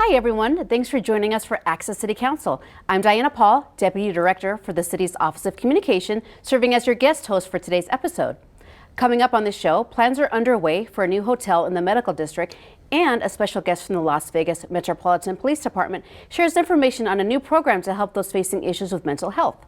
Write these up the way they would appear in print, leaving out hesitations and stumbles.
Hi everyone, thanks for joining us for Access City Council. I'm Diana Paul, Deputy Director for the City's Office of Communication, serving as your guest host for today's episode. Coming up on the show, plans are underway for a new hotel in the medical district, and a special guest from the Las Vegas Metropolitan Police Department shares information on a new program to help those facing issues with mental health.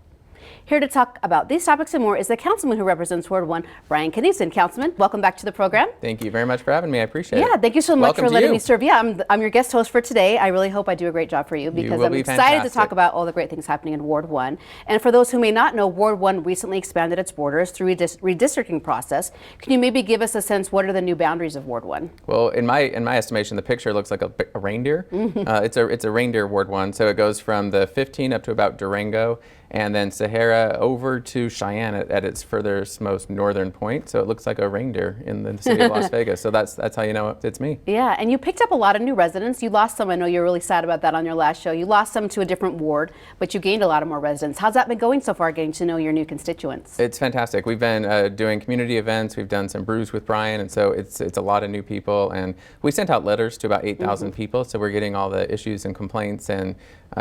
Here to talk about these topics and more is the councilman who represents Ward 1, Brian Knudsen. Councilman, welcome back to the program. Thank you very much for having me. I appreciate it. Yeah, thank you so much Welcome for letting you. me serve. Yeah, I'm your guest host for today. I really hope I do a great job for you because I'm excited fantastic. to talk about all the great things happening in Ward 1. And for those who may not know, Ward 1 recently expanded its borders through a redistricting process. Can you maybe give us a sense, what are the new boundaries of Ward 1? Well, in my estimation, the picture looks like a reindeer. It's a reindeer Ward 1, so it goes from the 15 up to about Durango, and then Sahara over to Cheyenne at its furthest, most northern point. So it looks like a reindeer in the city of Las Vegas. So that's how you know it's me. Yeah, and you picked up a lot of new residents. You lost some. I know you're really sad about that on your last show. You lost some to a different ward, but you gained a lot of more residents. How's that been going so far, getting to know your new constituents? It's fantastic. We've been doing community events. We've done some brews with Brian, and so it's a lot of new people. And we sent out letters to about 8,000 people, so we're getting all the issues and complaints and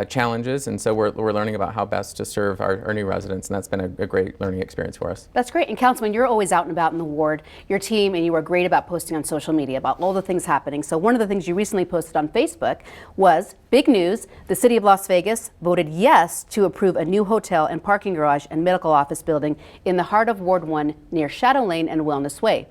challenges, and so we're learning about how best to serve our new residents, and that's been a great learning experience for us. That's great. And Councilman, you're always out and about in the ward, your team, and you are great about posting on social media about all the things happening. So one of the things you recently posted on Facebook was big news. The City of Las Vegas voted yes to approve a new hotel and parking garage and medical office building in the heart of Ward 1 near Shadow Lane and Wellness Way.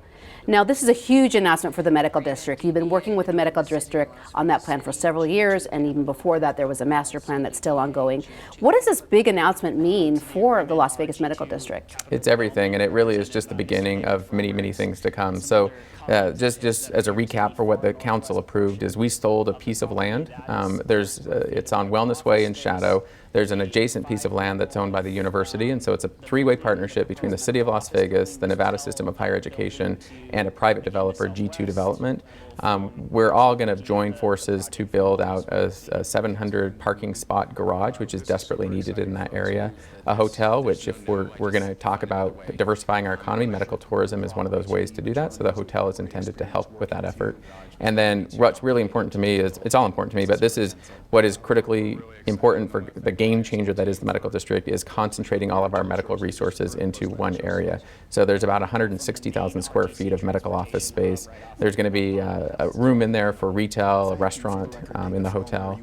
Now, this is a huge announcement for the medical district. You've been working with the medical district on that plan for several years, and even before that, there was a master plan that's still ongoing. What does this big announcement mean for the Las Vegas Medical District? It's everything, and it really is just the beginning of many, many things to come. So just as a recap for what the council approved is we sold a piece of land. It's on Wellness Way in Shadow. There's an adjacent piece of land that's owned by the university, and so it's a three-way partnership between the City of Las Vegas, the Nevada System of Higher Education, and a private developer, G2 Development. We're all going to join forces to build out a 700 parking spot garage, which is desperately needed in that area. A hotel, which if we're going to talk about diversifying our economy, medical tourism is one of those ways to do that. So the hotel is intended to help with that effort. And then what's really important to me is, it's all important to me, but this is what is critically important for the game changer that is the medical district, is concentrating all of our medical resources into one area. So there's about 160,000 square feet of medical office space. There's going to be a room in there for retail, a restaurant in the hotel.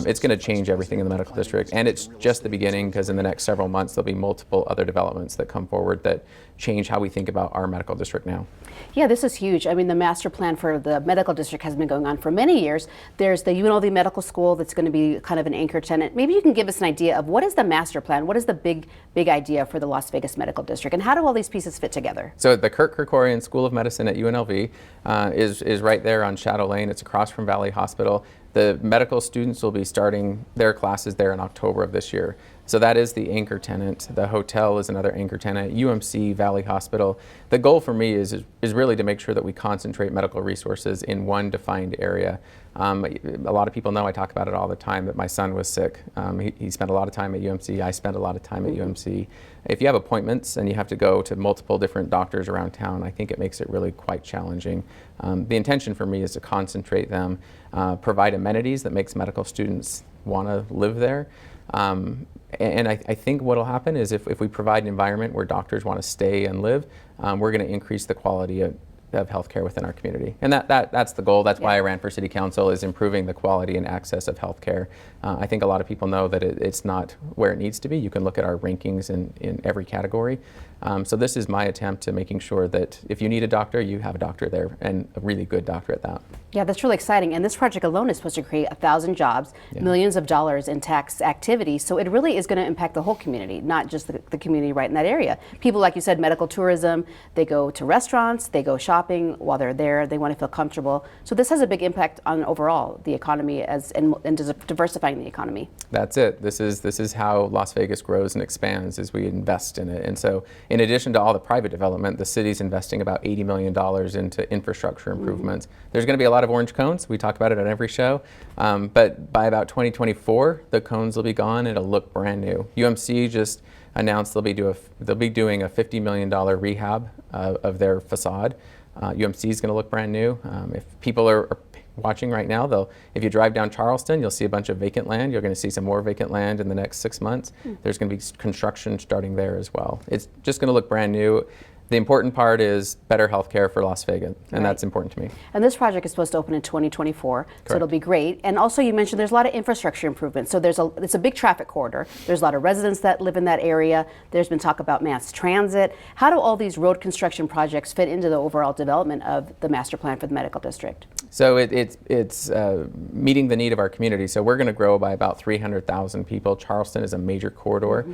It's going to change everything in the medical district, and it's just the beginning, because in the next several months there'll be multiple other developments that come forward that change how we think about our medical district now. Yeah, this is huge. I mean, the master plan for the medical district has been going on for many years. There's the UNLV Medical School that's going to be kind of an anchor tenant. Maybe you can give us an idea of what is the master plan? What is the big idea for the Las Vegas Medical District, and how do all these pieces fit together? So the Kirk Kerkorian School of Medicine at UNLV is right there on Shadow Lane. It's across from Valley Hospital. The medical students will be starting their classes there in October of this year. So that is the anchor tenant. The hotel is another anchor tenant, UMC, Valley Hospital. The goal for me is really to make sure that we concentrate medical resources in one defined area. A lot of people know, I talk about it all the time, that my son was sick. He spent a lot of time at UMC. I spent a lot of time at UMC. If you have appointments and you have to go to multiple different doctors around town, I think it makes it really quite challenging. The intention for me is to concentrate them, provide amenities that makes medical students want to live there. And I think what will happen is if we provide an environment where doctors want to stay and live, we're going to increase the quality of healthcare within our community. And that's the goal. That's why I ran for city council, is improving the quality and access of healthcare. I think a lot of people know that it's not where it needs to be. You can look at our rankings in every category. So this is my attempt to making sure that if you need a doctor, you have a doctor there, and a really good doctor at that. Yeah, that's really exciting. And this project alone is supposed to create 1,000 jobs, millions of dollars in tax activity. So it really is going to impact the whole community, not just the community right in that area. People, like you said, medical tourism, they go to restaurants, they go shopping while they're there, they want to feel comfortable. So this has a big impact on overall the economy and diversifying the economy. That's it. This is how Las Vegas grows and expands, as we invest in it. And so in addition to all the private development, the city's investing about $80 million into infrastructure improvements. There's going to be a lot of orange cones. We talk about it on every show. But by about 2024, the cones will be gone. It'll look brand new. UMC just announced they'll be doing a $50 million rehab of their facade. UMC is going to look brand new. If people are watching right now, if you drive down Charleston, you'll see a bunch of vacant land. You're going to see some more vacant land in the next 6 months. There's going to be construction starting there as well. It's just going to look brand new. The important part is better health care for Las Vegas, and that's important to me. And this project is supposed to open in 2024, so it'll be great. And also you mentioned there's a lot of infrastructure improvements. So it's a big traffic corridor. There's a lot of residents that live in that area. There's been talk about mass transit. How do all these road construction projects fit into the overall development of the master plan for the medical district? So it's meeting the need of our community. So we're going to grow by about 300,000 people. Charleston is a major corridor.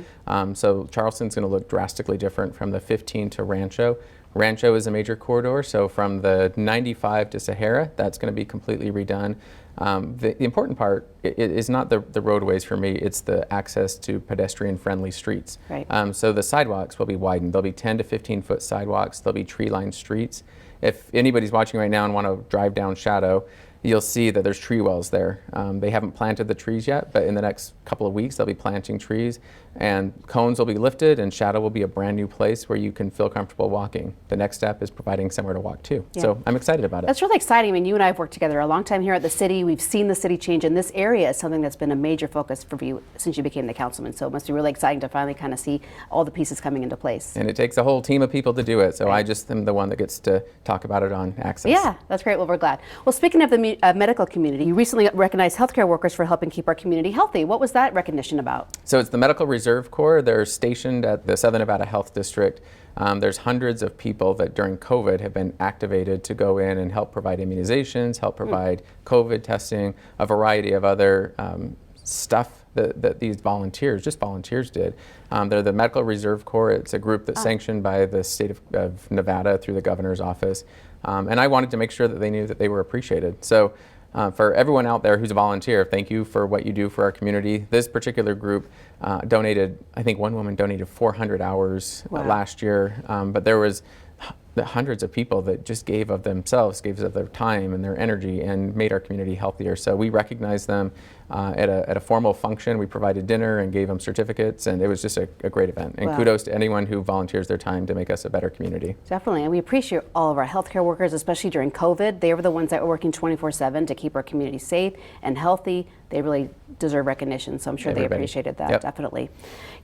So Charleston's going to look drastically different from the 15 to Rancho. Rancho is a major corridor. So from the 95 to Sahara, that's going to be completely redone. The important part is not the roadways for me, it's the access to pedestrian-friendly streets. Right. So the sidewalks will be widened. There'll be 10 to 15-foot sidewalks. There'll be tree-lined streets. If anybody's watching right now and want to drive down Shadow, you'll see that there's tree wells there. They haven't planted the trees yet, but in the next couple of weeks they'll be planting trees, and cones will be lifted, and Shadow will be a brand new place where you can feel comfortable walking. The next step is providing somewhere to walk to. Yeah. So I'm excited about it. That's really exciting. I mean, you and I have worked together a long time here at the city. We've seen the city change, and this area is something that's been a major focus for you since you became the councilman. So it must be really exciting to finally kind of see all the pieces coming into place. And it takes a whole team of people to do it, so I just am the one that gets to talk about it on Access. Yeah, that's great. Well, we're glad. Well, speaking of the medical community, you recently recognized healthcare workers for helping keep our community healthy. What was that recognition about? So it's the Medical Reserve Corps. They're stationed at the Southern Nevada Health District. There's hundreds of people that during COVID have been activated to go in and help provide immunizations, help provide COVID testing, a variety of other stuff that these volunteers did. They're the Medical Reserve Corps. It's a group that's sanctioned by the state of Nevada through the governor's office. And I wanted to make sure that they knew that they were appreciated. So for everyone out there who's a volunteer, thank you for what you do for our community. This particular group donated, I think one woman donated 400 hours last year, but there was hundreds of people that just gave of themselves, gave of their time and their energy, and made our community healthier. So we recognized them at a formal function. We provided dinner and gave them certificates, and it was just a great event. And kudos to anyone who volunteers their time to make us a better community. Definitely, and we appreciate all of our healthcare workers, especially during COVID. They were the ones that were working 24/7 to keep our community safe and healthy. They really deserve recognition, so I'm sure they appreciated that, definitely.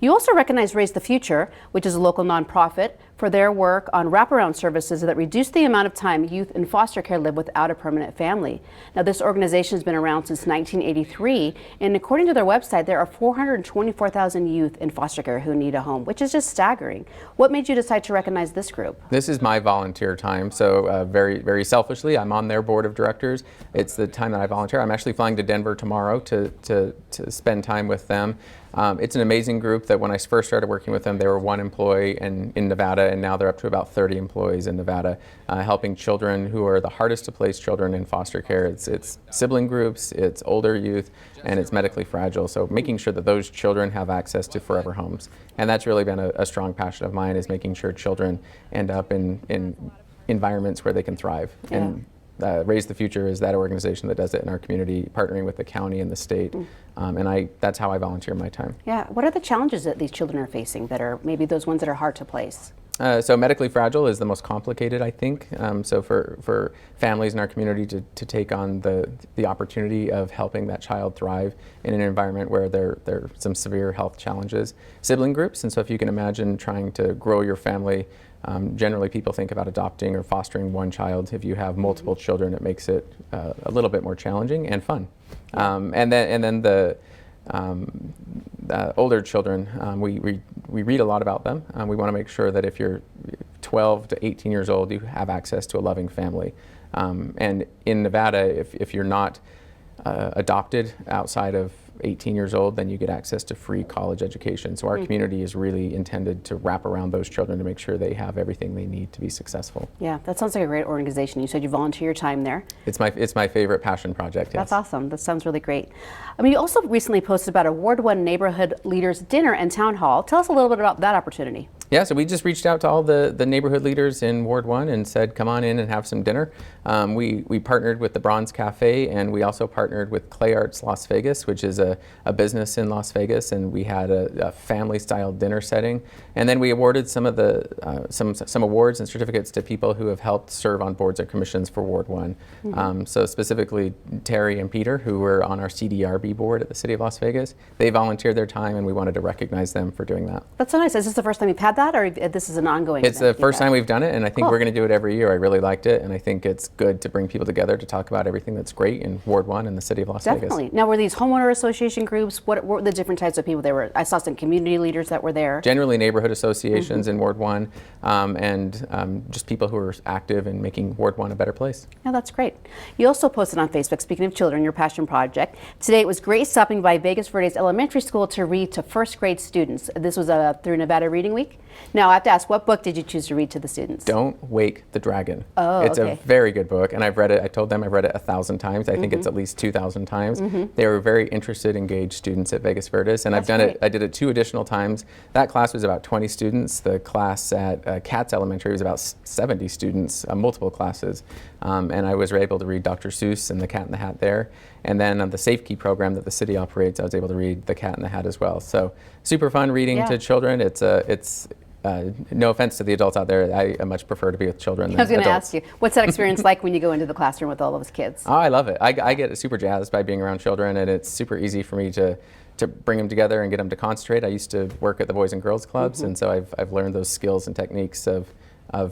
You also recognize Raise the Future, which is a local nonprofit, for their work on wraparound services that reduce the amount of time youth in foster care live without a permanent family. Now, this organization has been around since 1983, and according to their website, there are 424,000 youth in foster care who need a home, which is just staggering. What made you decide to recognize this group? This is my volunteer time, so very, very selfishly, I'm on their board of directors. It's the time that I volunteer. I'm actually flying to Denver tomorrow to spend time with them. It's an amazing group that when I first started working with them, they were one employee in Nevada, and now they're up to about 30 employees in Nevada, helping children who are the hardest to place children in foster care. It's sibling groups, it's older youth, and it's medically fragile. So making sure that those children have access to forever homes. And that's really been a strong passion of mine, is making sure children end up in environments where they can thrive. And Raise the Future is that organization that does it in our community, partnering with the county and the state. And that's how I volunteer my time. Yeah, what are the challenges that these children are facing that are maybe those ones that are hard to place? So medically fragile is the most complicated, I think. So for families in our community to take on the opportunity of helping that child thrive in an environment where there are some severe health challenges. Sibling groups, and so if you can imagine trying to grow your family, generally people think about adopting or fostering one child. If you have multiple children, it makes it a little bit more challenging and fun. And then the older children, we read a lot about them. We want to make sure that if you're 12 to 18 years old, you have access to a loving family. And in Nevada, if you're not adopted outside of 18 years old, then you get access to free college education. So our community is really intended to wrap around those children to make sure they have everything they need to be successful. Yeah, that sounds like a great organization. You said you volunteer your time there. It's my favorite passion project. Yes. That's awesome. That sounds really great. I mean, you also recently posted about a Ward 1 Neighborhood Leaders Dinner and Town Hall. Tell us a little bit about that opportunity. Yeah, so we just reached out to all the neighborhood leaders in Ward 1 and said, come on in and have some dinner. We partnered with the Bronze Cafe, and we also partnered with Clay Arts Las Vegas, which is a business in Las Vegas, and we had a family-style dinner setting. And then we awarded some of the some awards and certificates to people who have helped serve on boards or commissions for Ward 1. So specifically Terry and Peter, who were on our CDRB board at the City of Las Vegas. They volunteered their time, and we wanted to recognize them for doing that. That's so nice. Is this the first time you've had that, or this is an ongoing It's event the first you've had? time we've done it, and I think Cool. we're going to do it every year. I really liked it, and I think it's good to bring people together to talk about everything that's great in Ward 1 and the City of Las Definitely. Vegas. Now, were these homeowner association groups? What were the different types of people there were? I saw some community leaders that were there. Generally neighborhood associations in Ward 1, and just people who are active in making Ward 1 a better place. Yeah, that's great. You also posted on Facebook, speaking of children, your passion project. Today it was great stopping by Vegas Verdes Elementary School to read to first grade students. This was through Nevada Reading Week. Now I have to ask, what book did you choose to read to the students? Don't Wake the Dragon. Oh, it's okay. a very good book, and I've read it. I told them I've read it 1,000 times. I think it's at least 2,000 times. They were very interested, engaged students at Vegas Verdes, and That's I've done great. it. I did it 2 additional times. That class was about 20 students. The class at Katz Elementary was about 70 students, multiple classes, and I was able to read Dr. Seuss and The Cat in the Hat there. And then on the Safe Key program that the city operates, I was able to read The Cat in the Hat as well. So super fun reading Yeah. to children. It's no offense to the adults out there, I much prefer to be with children than I was going to adults. ask you, what's that experience like when you go into the classroom with all those kids? Oh, I love it. I get super jazzed by being around children, and it's super easy for me to bring them together and get them to concentrate. I used to work at the Boys and Girls Clubs, and so I've learned those skills and techniques of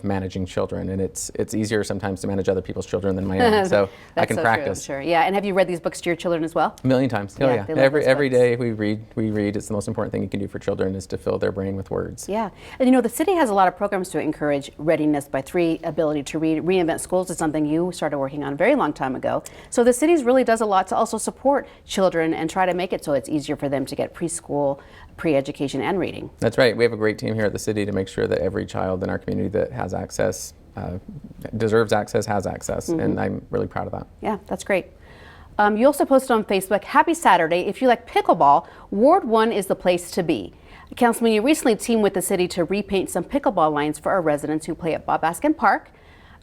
managing children, and it's easier sometimes to manage other people's children than my own. So I That's can so practice. True, I'm sure. Yeah, and have you read these books to your children as well? A million times. Oh Yeah, yeah. they love Every those day books. we read. It's the most important thing you can do for children is to fill their brain with words. Yeah, and you know, the city has a lot of programs to encourage readiness by 3, ability to read. Reinvent Schools is something you started working on a very long time ago. So the city really does a lot to also support children and try to make it so it's easier for them to get preschool, pre-education, and reading. That's right. We have a great team here at the city to make sure that every child in our community that has access, deserves access, has access, and I'm really proud of that. Yeah, that's great. You also posted on Facebook, happy Saturday. If you like pickleball, Ward 1 is the place to be. Councilman, you recently teamed with the city to repaint some pickleball lines for our residents who play at Bob Askin Park.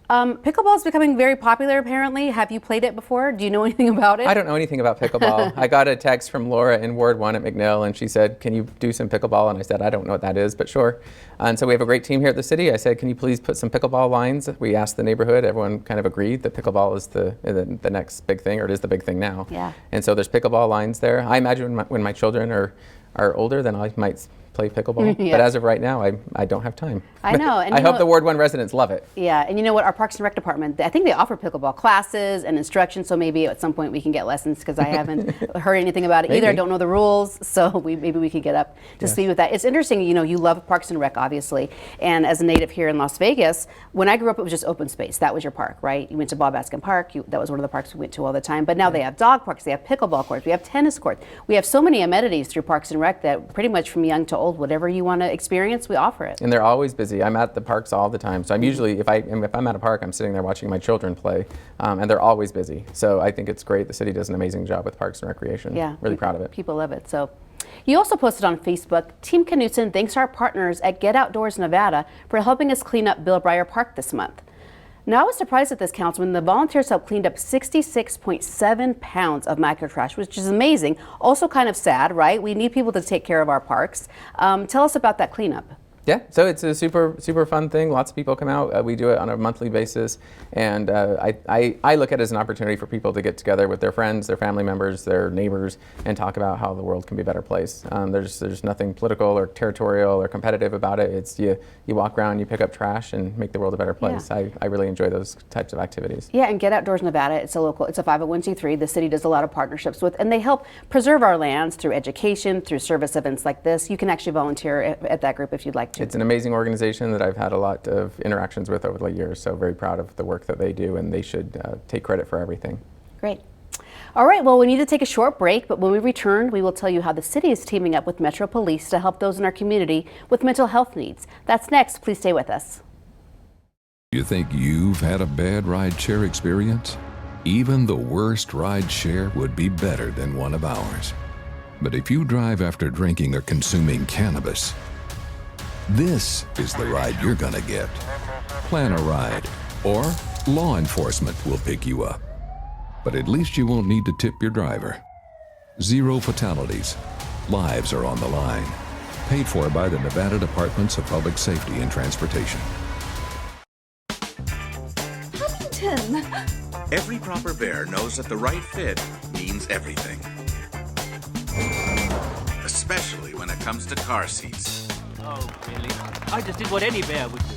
Pickleball is becoming very popular, apparently. Have you played it before? Do you know anything about it? I don't know anything about pickleball. I got a text from Laura in Ward 1 at McNill, and she said, can you do some pickleball? And I said, I don't know what that is, but sure. And so we have a great team here at the city. I said, can you please put some pickleball lines? We asked the neighborhood. Everyone kind of agreed that pickleball is the next big thing, or it is the big thing now. Yeah. And so there's pickleball lines there. I imagine when my children are older, then I might play pickleball. Yeah. But as of right now, I don't have time. I know. And I you hope know- the Ward 1 residents love it. Yeah, and you know what? Our Parks and Rec department, I think they offer pickleball classes and instruction, so maybe at some point we can get lessons because I haven't heard anything about it either. I Maybe. don't know the rules, so maybe we could get up to speed with that. It's interesting, you know, you love Parks and Rec, obviously, and as a native here in Las Vegas, when I grew up, it was just open space. That was your park, right? You went to Bob Askin Park. That was one of the parks we went to all the time. But now they have dog parks, they have pickleball courts, we have tennis courts. We have so many amenities through Parks and Rec that pretty much from young to old, whatever you want to experience, we offer it. And they're always busy. I'm at the parks all the time. So I'm usually, if I'm at a park, I'm sitting there watching my children play, and they're always busy. So I think it's great. The city does an amazing job with parks and recreation. Yeah, Really proud of it. People love it. So, you also posted on Facebook, Team Knudsen thanks our partners at Get Outdoors Nevada for helping us clean up Bill Breyer Park this month. Now, I was surprised at this, Councilman. The volunteers helped clean up 66.7 pounds of microtrash, which is amazing. Also kind of sad, right? We need people to take care of our parks. Tell us about that cleanup. Yeah, so it's a super fun thing. Lots of people come out. We do it on a monthly basis, and I look at it as an opportunity for people to get together with their friends, their family members, their neighbors, and talk about how the world can be a better place. There's nothing political or territorial or competitive about it. It's you walk around, you pick up trash, and make the world a better place. Yeah. I really enjoy those types of activities. Yeah, and Get Outdoors Nevada, it's a 501c3. The city does a lot of partnerships with, and they help preserve our lands through education, through service events like this. You can actually volunteer at that group if you'd like to. It's an amazing organization that I've had a lot of interactions with over the years, so very proud of the work that they do, and they should take credit for everything. Great. All right, well, we need to take a short break, but when we return, we will tell you how the city is teaming up with Metro Police to help those in our community with mental health needs. That's next. Please stay with us. You think you've had a bad ride-share experience? Even the worst ride-share would be better than one of ours. But if you drive after drinking or consuming cannabis, This is the ride you're gonna get. Plan a ride, or law enforcement will pick you up. But at least you won't need to tip your driver. 0 fatalities. Lives are on the line. Paid for by the Nevada Departments of Public Safety and Transportation. Huntington! Every proper bear knows that the right fit means everything. Especially when it comes to car seats. Oh, really? I just did what any bear would do.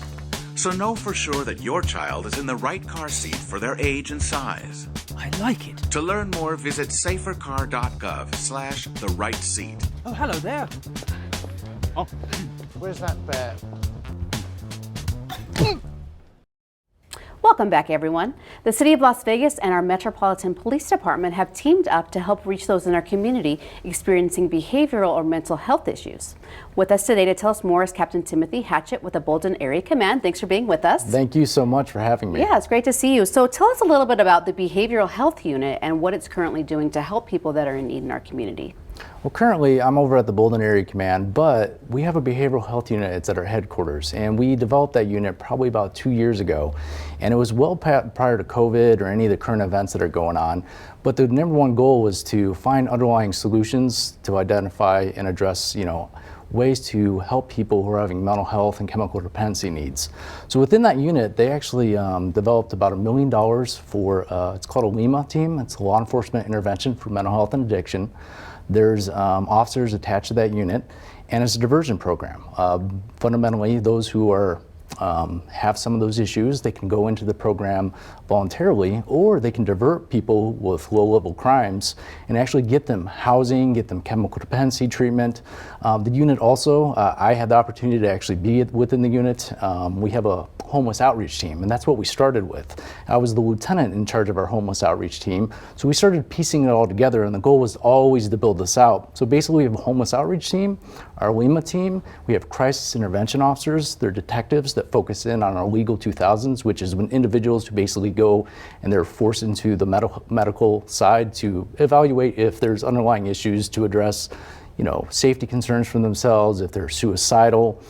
So know for sure that your child is in the right car seat for their age and size. I like it. To learn more, visit safercar.gov/the right seat. Oh, hello there. Oh, Where's that bear? Welcome back, everyone. The City of Las Vegas and our Metropolitan Police Department have teamed up to help reach those in our community experiencing behavioral or mental health issues. With us today to tell us more is Captain Timothy Hatchett with the Bolden Area Command. Thanks for being with us. Thank you so much for having me. Yeah, it's great to see you. So tell us a little bit about the Behavioral Health Unit and what it's currently doing to help people that are in need in our community. Well, currently I'm over at the Bolden Area Command, but we have a behavioral health unit. It's at our headquarters, and we developed that unit probably about 2 years ago, and it was well prior to COVID or any of the current events that are going on. But the number one goal was to find underlying solutions to identify and address, ways to help people who are having mental health and chemical dependency needs. So within that unit, they actually developed about $1 million for, it's called a LEMA team. It's a law enforcement intervention for mental health and addiction. There's officers attached to that unit, and it's a diversion program. Fundamentally, those who are have some of those issues, they can go into the program voluntarily, or they can divert people with low-level crimes and actually get them housing, get them chemical dependency treatment. The unit also, I had the opportunity to actually be within the unit. We have a homeless outreach team, and that's what we started with. I was the lieutenant in charge of our homeless outreach team, so we started piecing it all together, and the goal was always to build this out. So basically, we have a homeless outreach team, our LEMA team, we have crisis intervention officers, they're detectives that focus in on our legal 2000s, which is when individuals who basically go and they're forced into the medical side to evaluate if there's underlying issues to address, safety concerns for themselves, if they're suicidal.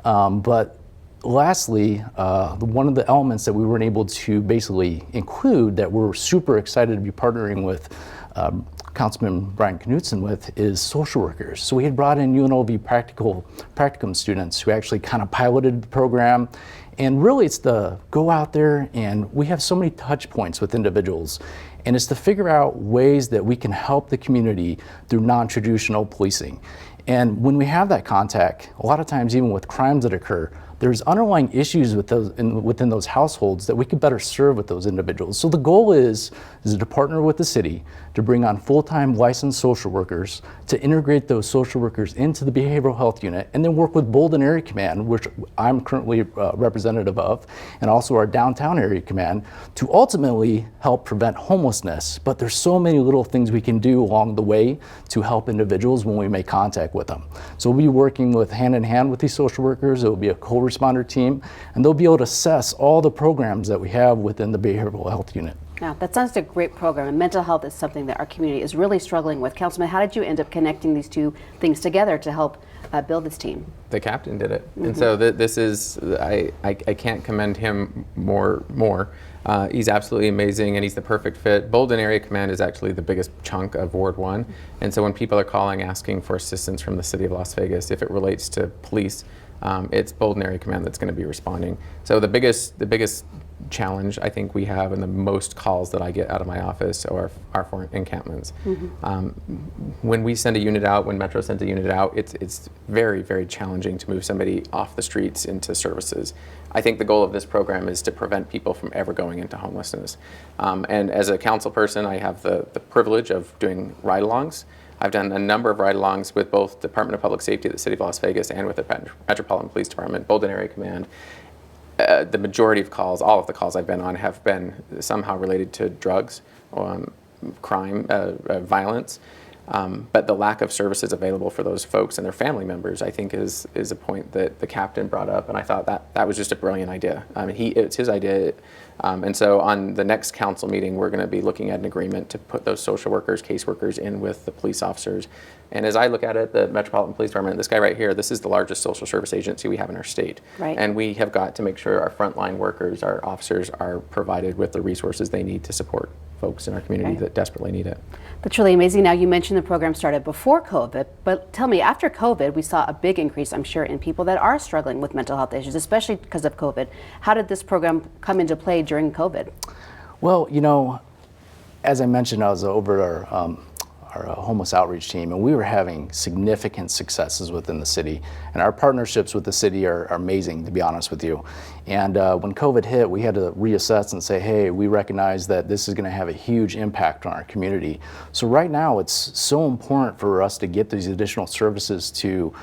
But lastly, one of the elements that we weren't able to basically include that we're super excited to be partnering with Councilman Brian Knudsen with is social workers. So we had brought in UNLV practicum students who actually kind of piloted the program. And really it's the go out there, and we have so many touch points with individuals. And it's to figure out ways that we can help the community through non-traditional policing. And when we have that contact, a lot of times even with crimes that occur, there's underlying issues with those within those households that we could better serve with those individuals. So the goal is to partner with the city to bring on full-time licensed social workers, to integrate those social workers into the behavioral health unit, and then work with Bolden Area Command, which I'm currently representative of, and also our downtown area command, to ultimately help prevent homelessness. But there's so many little things we can do along the way to help individuals when we make contact with them. So we'll be working with hand in hand with these social workers. It will be a co-responder team, and they'll be able to assess all the programs that we have within the behavioral health unit. Now, that sounds like a great program, and mental health is something that our community is really struggling with. Councilman, how did you end up connecting these two things together to help build this team? The captain did it. And so this is, I can't commend him more. He's absolutely amazing, and he's the perfect fit. Bolden Area Command is actually the biggest chunk of Ward 1. And so when people are calling asking for assistance from the City of Las Vegas, if it relates to police, it's Bolden Area Command that's going to be responding. So the biggest challenge I think we have, and the most calls that I get out of my office are for encampments. When we send a unit out, when Metro sends a unit out, it's very, very challenging to move somebody off the streets into services. I think the goal of this program is to prevent people from ever going into homelessness. And as a council person, I have the privilege of doing ride-alongs. I've done a number of ride-alongs with both Department of Public Safety at the City of Las Vegas and with the Metropolitan Police Department, Bolden Area Command. The majority of calls, all of the calls I've been on, have been somehow related to drugs, crime, violence. But the lack of services available for those folks and their family members, I think, is a point that the captain brought up, and I thought that was just a brilliant idea. I mean, it's his idea, and so on the next council meeting, we're going to be looking at an agreement to put those social workers, caseworkers in with the police officers. And as I look at it, the Metropolitan Police Department, this guy right here, this is the largest social service agency we have in our state. Right. And we have got to make sure our frontline workers, our officers, are provided with the resources they need to support folks in our community that desperately need it. That's really amazing. Now, you mentioned the program started before COVID, but tell me, after COVID, we saw a big increase, I'm sure, in people that are struggling with mental health issues, especially because of COVID. How did this program come into play during COVID? Well, you know, as I mentioned, I was over at our homeless outreach team, and we were having significant successes within the city. And our partnerships with the city are amazing, to be honest with you. And when COVID hit, we had to reassess and say, hey, we recognize that this is going to have a huge impact on our community. So right now, it's so important for us to get these additional services to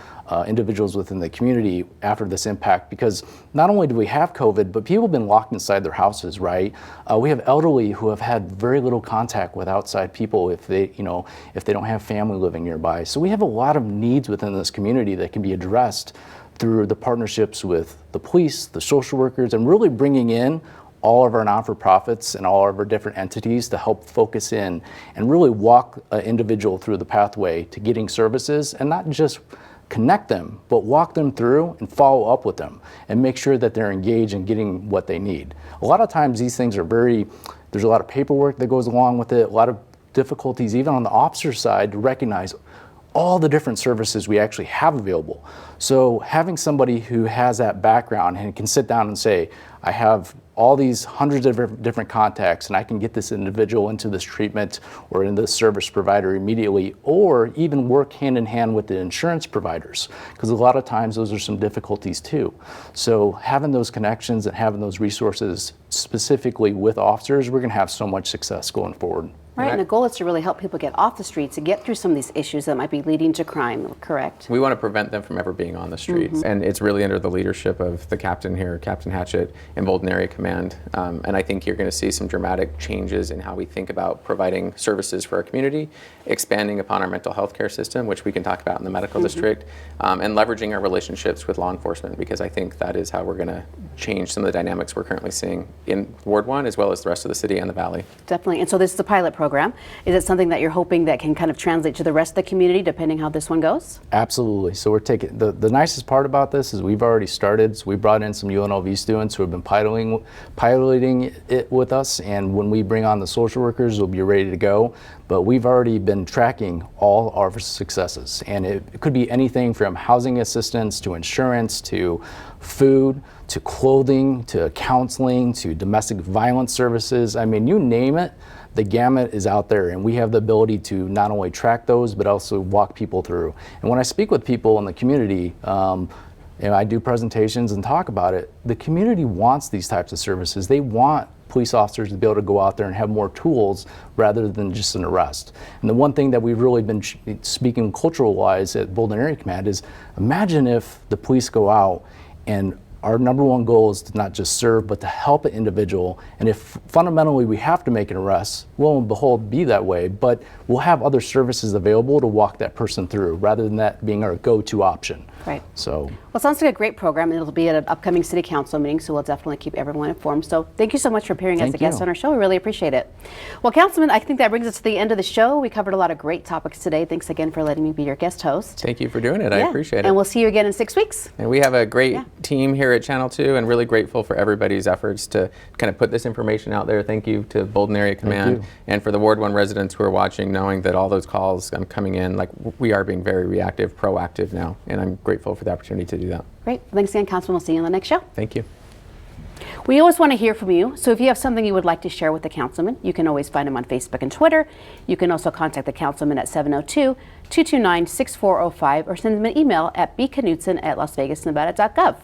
individuals within the community after this impact, because not only do we have COVID, but people have been locked inside their houses, right? We have elderly who have had very little contact with outside people if they don't have family living nearby. So we have a lot of needs within this community that can be addressed through the partnerships with the police, the social workers, and really bringing in all of our not-for-profits and all of our different entities to help focus in and really walk an individual through the pathway to getting services, and not just connect them, but walk them through and follow up with them and make sure that they're engaged in getting what they need. A lot of times these things are there's a lot of paperwork that goes along with it, a lot of difficulties even on the officer side to recognize all the different services we actually have available. So having somebody who has that background and can sit down and say, I have all these hundreds of different contacts and I can get this individual into this treatment or into this service provider immediately, or even work hand in hand with the insurance providers, because a lot of times those are some difficulties too. So having those connections and having those resources specifically with officers, we're going to have so much success going forward. Right, and the goal is to really help people get off the streets and get through some of these issues that might be leading to crime, correct? We want to prevent them from ever being on the streets. And it's really under the leadership of the captain here, Captain Hatchett, in Bolden Area Command. And I think you're going to see some dramatic changes in how we think about providing services for our community, expanding upon our mental health care system, which we can talk about in the medical district, and leveraging our relationships with law enforcement, because I think that is how we're going to change some of the dynamics we're currently seeing in Ward 1 as well as the rest of the city and the Valley. Definitely. And so this is a pilot program. Is it something that you're hoping that can kind of translate to the rest of the community depending how this one goes? Absolutely. So we're taking, the nicest part about this is we've already started. So we brought in some UNLV students who have been piloting it with us, and when we bring on the social workers, we'll be ready to go. But we've already been tracking all our successes, and it could be anything from housing assistance to insurance to food to clothing to counseling to domestic violence services. I mean, you name it, the gamut is out there, and we have the ability to not only track those but also walk people through. And when I speak with people in the community, I do presentations and talk about it, the community wants these types of services. They want police officers to be able to go out there and have more tools rather than just an arrest. And the one thing that we've really been speaking cultural-wise at Bolden Area Command is, imagine if the police go out and our number one goal is to not just serve, but to help an individual. And if fundamentally we have to make an arrest, lo and behold, be that way, but we'll have other services available to walk that person through rather than that being our go-to option. Right. So. Well, it sounds like a great program, and it'll be at an upcoming city council meeting, so we'll definitely keep everyone informed. So thank you so much for appearing as a guest on our show. We really appreciate it. Well, Councilman, I think that brings us to the end of the show. We covered a lot of great topics today. Thanks again for letting me be your guest host. Thank you for doing it. I appreciate it. And we'll see you again in 6 weeks. And we have a great team here at Channel 2, and really grateful for everybody's efforts to kind of put this information out there. Thank you to Bolden Area Command, and for the Ward 1 residents who are watching, knowing that all those calls coming in, like, we are being very reactive, proactive now, and I'm grateful for the opportunity to do that. Great. Thanks again, Councilman. We'll see you on the next show. Thank you. We always want to hear from you, so if you have something you would like to share with the councilman, you can always find him on Facebook and Twitter. You can also contact the councilman at 702-229-6405 or send him an email at bknudsen@lasvegasnevada.gov.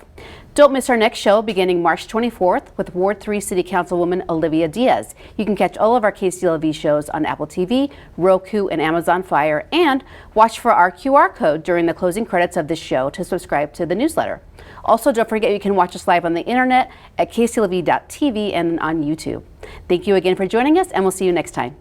Don't miss our next show beginning March 24th with Ward 3 City Councilwoman Olivia Diaz. You can catch all of our KCLV shows on Apple TV, Roku, and Amazon Fire, and watch for our QR code during the closing credits of this show to subscribe to the newsletter. Also, don't forget you can watch us live on the internet at kclv.tv and on YouTube. Thank you again for joining us, and we'll see you next time.